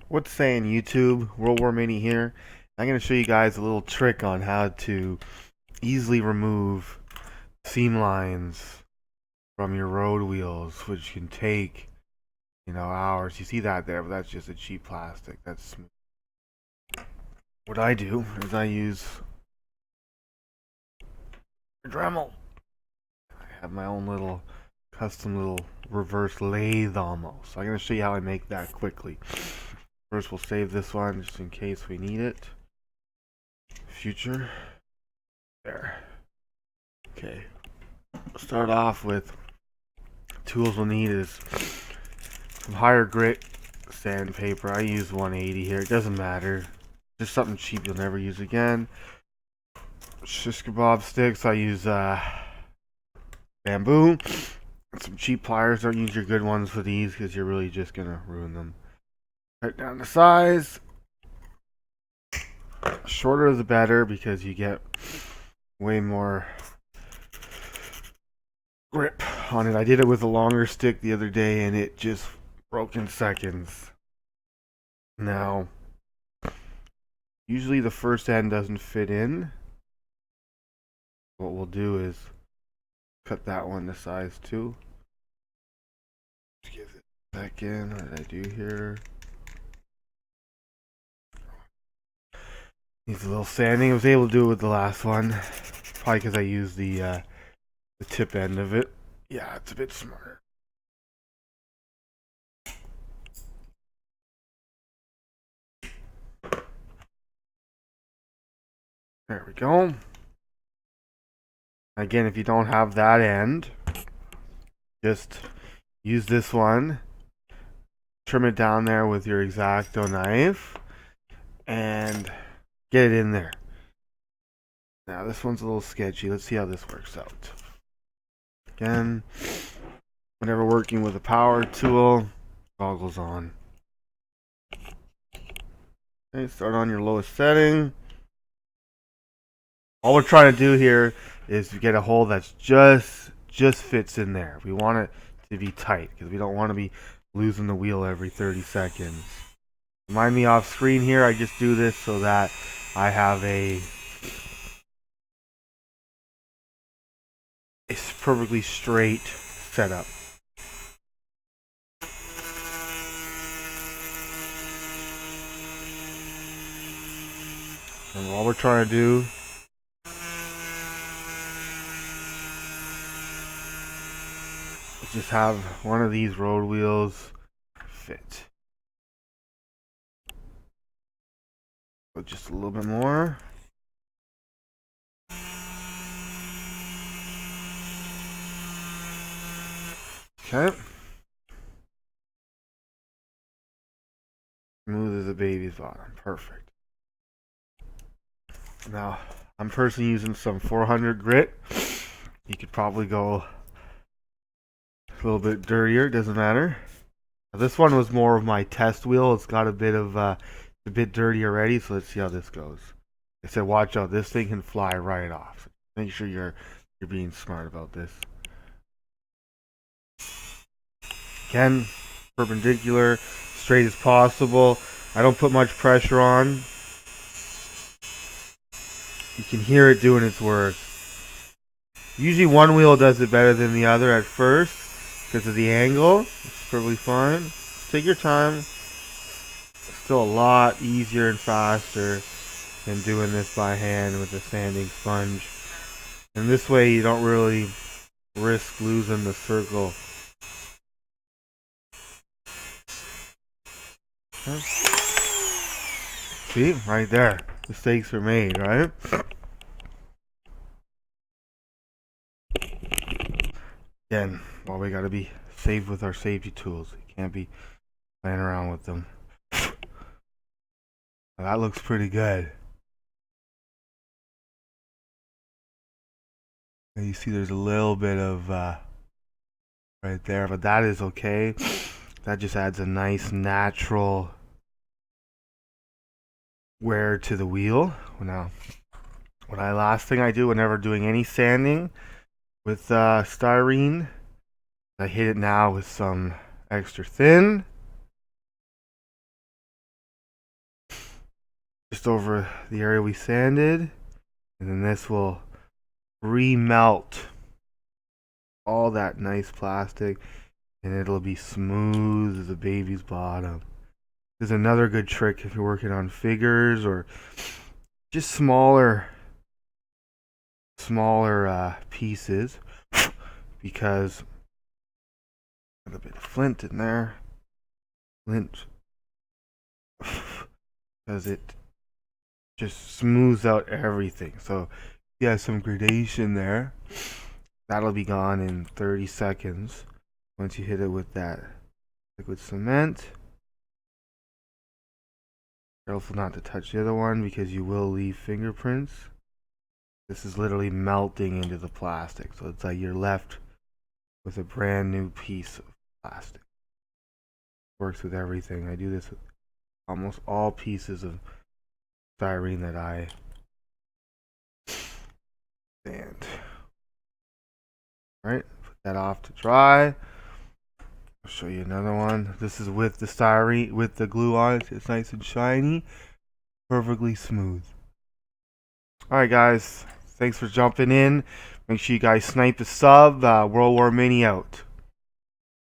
What's saying YouTube? World War Mini here. I'm going to show you guys a little trick on how to easily remove seam lines from your road wheels, which can take, hours. You see that there, but that's just a cheap plastic. That's smooth. What I do is I use a Dremel. I have my own little custom little reverse lathe almost. So I'm going to show you how I make that quickly. First, we'll save this one just in case we need it. Future. There. Okay. Start off with tools we'll need is some higher grit sandpaper. I use 180 here. It doesn't matter. Just something cheap you'll never use again. Shish kebab sticks. I use bamboo. And some cheap pliers. Don't use your good ones for these because you're really just gonna ruin them. Cut down the size. Shorter the better because you get way more grip on it. I did it with a longer stick the other day and it just broke in seconds. Now, usually the first end doesn't fit in. What we'll do is cut that one to size 2. Just give it a second. What did I do here? Needs a little sanding. I was able to do it with the last one. Probably because I used the tip end of it. Yeah, it's a bit smarter. There we go. Again, if you don't have that end, just use this one. Trim it down there with your X-Acto knife and get it in there. Now this one's a little sketchy. Let's see how this works out. Again, whenever working with a power tool, goggles on. Okay, start on your lowest setting. All we're trying to do here is to get a hole that's just fits in there. We want it to be tight because we don't want to be losing the wheel every 30 seconds. Remind me off screen here, I just do this so that I have a perfectly straight setup. And all we're trying to do is just have one of these road wheels fit. So just a little bit more. Okay. Smooth as a baby's bottom. Perfect. Now, I'm personally using some 400 grit. You could probably go a little bit dirtier. Doesn't matter. Now, this one was more of my test wheel. It's got a bit of a bit dirty already. So let's see how this goes. I said, watch out. This thing can fly right off. Make sure you're being smart about this. Again, perpendicular, straight as possible. I don't put much pressure on. You can hear it doing its work. Usually one wheel does it better than the other at first because of the angle. It's perfectly fine. Take your time. It's still a lot easier and faster than doing this by hand with a sanding sponge. And this way you don't really risk losing the circle. Okay. See? Right there. Mistakes are made, right? Again, well, we gotta be safe with our safety tools. You can't be playing around with them. Well, that looks pretty good. And you see there's a little bit of right there, but that is okay. That just adds a nice natural wear to the wheel. Now, last thing I do whenever doing any sanding with styrene, I hit it now with some extra thin. just over the area we sanded, and then this will remelt all that nice plastic, and it'll be smooth as a baby's bottom. There's another good trick if you're working on figures or just smaller pieces, because a little bit of flint in there, because it just smooths out everything. So you have some gradation there. That'll be gone in 30 seconds once you hit it with that liquid cement. Careful not to touch the other one because you will leave fingerprints. This is literally melting into the plastic, so it's like you're left with a brand new piece of plastic. Works with everything. I do this with almost all pieces of styrene that I sand. Alright, put that off to dry. I'll show you another one. This is with the styrene, with the glue on it. It's nice and shiny, perfectly smooth. Alright guys, thanks for jumping in. Make sure you guys snipe a sub. World War Mini out.